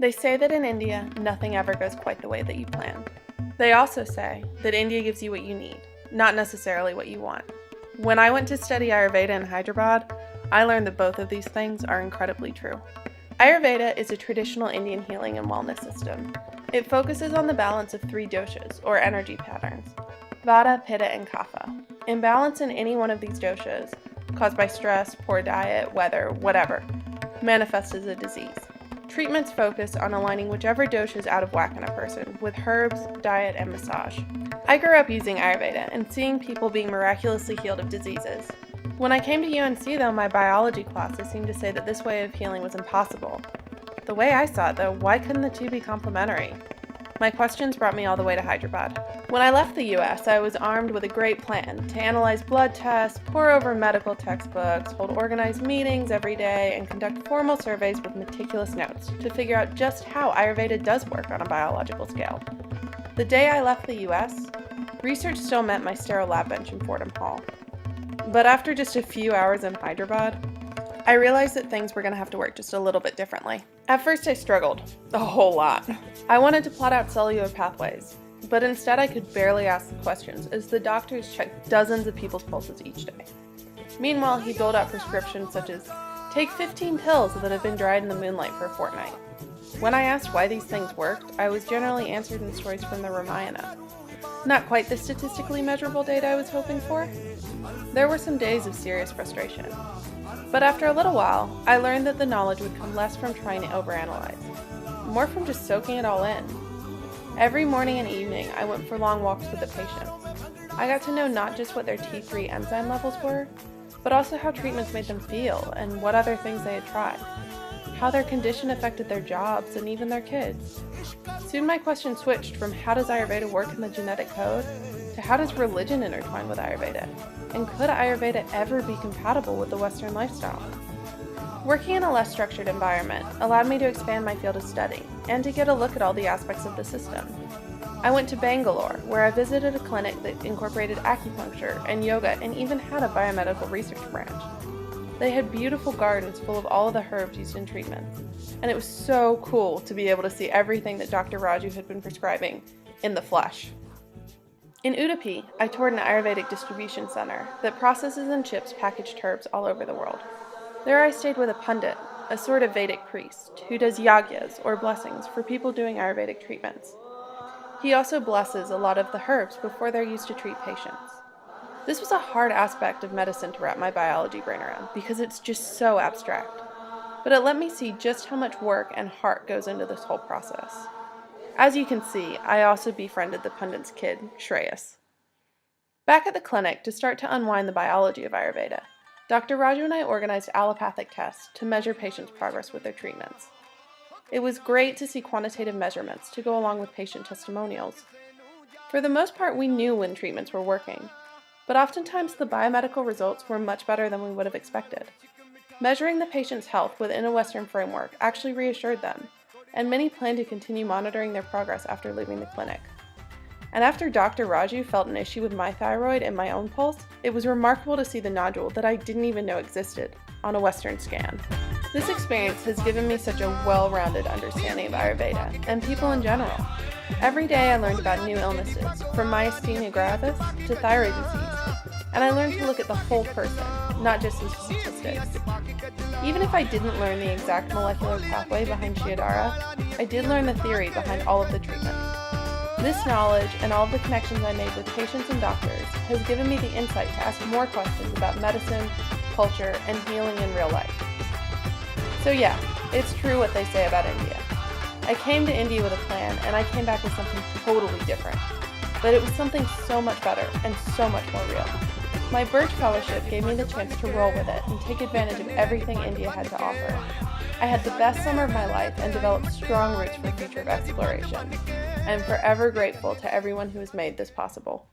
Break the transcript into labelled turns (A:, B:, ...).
A: They say that in India, nothing ever goes quite the way that you plan. They also say that India gives you what you need, not necessarily what you want. When I went to study Ayurveda in Hyderabad, I learned that both of these things are incredibly true. Ayurveda is a traditional Indian healing and wellness system. It focuses on the balance of 3 doshas, or energy patterns: Vata, Pitta, and Kapha. Imbalance in any one of these doshas, caused by stress, poor diet, weather, whatever, manifests as a disease. Treatments focus on aligning whichever dosha is out of whack in a person with herbs, diet, and massage. I grew up using Ayurveda and seeing people being miraculously healed of diseases. When I came to UNC though, my biology classes seemed to say that this way of healing was impossible. The way I saw it though, why couldn't the two be complementary? My questions brought me all the way to Hyderabad. When I left the US, I was armed with a great plan to analyze blood tests, pore over medical textbooks, hold organized meetings every day, and conduct formal surveys with meticulous notes to figure out just how Ayurveda does work on a biological scale. The day I left the US, research still meant my sterile lab bench in Fordham Hall. But after just a few hours in Hyderabad, I realized that things were going to have to work just a little bit differently. At first I struggled, a whole lot. I wanted to plot out cellular pathways, but instead I could barely ask the questions as the doctors checked dozens of people's pulses each day. Meanwhile, he doled out prescriptions such as, take 15 pills that have been dried in the moonlight for a fortnight. When I asked why these things worked, I was generally answered in stories from the Ramayana. Not quite the statistically measurable data I was hoping for. There were some days of serious frustration. But after a little while, I learned that the knowledge would come less from trying to overanalyze, more from just soaking it all in. Every morning and evening, I went for long walks with the patients. I got to know not just what their T3 enzyme levels were, but also how treatments made them feel and what other things they had tried, how their condition affected their jobs and even their kids. Soon my question switched from how does Ayurveda work in the genetic code to how does religion intertwine with Ayurveda? And could Ayurveda ever be compatible with the Western lifestyle? Working in a less structured environment allowed me to expand my field of study and to get a look at all the aspects of the system. I went to Bangalore, where I visited a clinic that incorporated acupuncture and yoga and even had a biomedical research branch. They had beautiful gardens full of all of the herbs used in treatments, and it was so cool to be able to see everything that Dr. Raju had been prescribing in the flesh. In Udupi, I toured an Ayurvedic distribution center that processes and ships packaged herbs all over the world. There I stayed with a pundit, a sort of Vedic priest, who does yagyas, or blessings, for people doing Ayurvedic treatments. He also blesses a lot of the herbs before they're used to treat patients. This was a hard aspect of medicine to wrap my biology brain around, because it's just so abstract. But it let me see just how much work and heart goes into this whole process. As you can see, I also befriended the pundit's kid, Shreyas. Back at the clinic, to start to unwind the biology of Ayurveda, Dr. Raju and I organized allopathic tests to measure patients' progress with their treatments. It was great to see quantitative measurements to go along with patient testimonials. For the most part, we knew when treatments were working, but oftentimes the biomedical results were much better than we would have expected. Measuring the patient's health within a Western framework actually reassured them, and many plan to continue monitoring their progress after leaving the clinic. And after Dr. Raju felt an issue with my thyroid and my own pulse, it was remarkable to see the nodule that I didn't even know existed on a Western scan. This experience has given me such a well-rounded understanding of Ayurveda and people in general. Every day I learned about new illnesses, from myasthenia gravis to thyroid disease, and I learned to look at the whole person, not just the statistics. Even if I didn't learn the exact molecular pathway behind Shiodara, I did learn the theory behind all of the treatments. This knowledge and all of the connections I made with patients and doctors has given me the insight to ask more questions about medicine, culture, and healing in real life. So yeah, it's true what they say about India. I came to India with a plan, and I came back with something totally different. But it was something so much better and so much more real. My Birch Fellowship gave me the chance to roll with it and take advantage of everything India had to offer. I had the best summer of my life and developed strong roots for future exploration. I am forever grateful to everyone who has made this possible.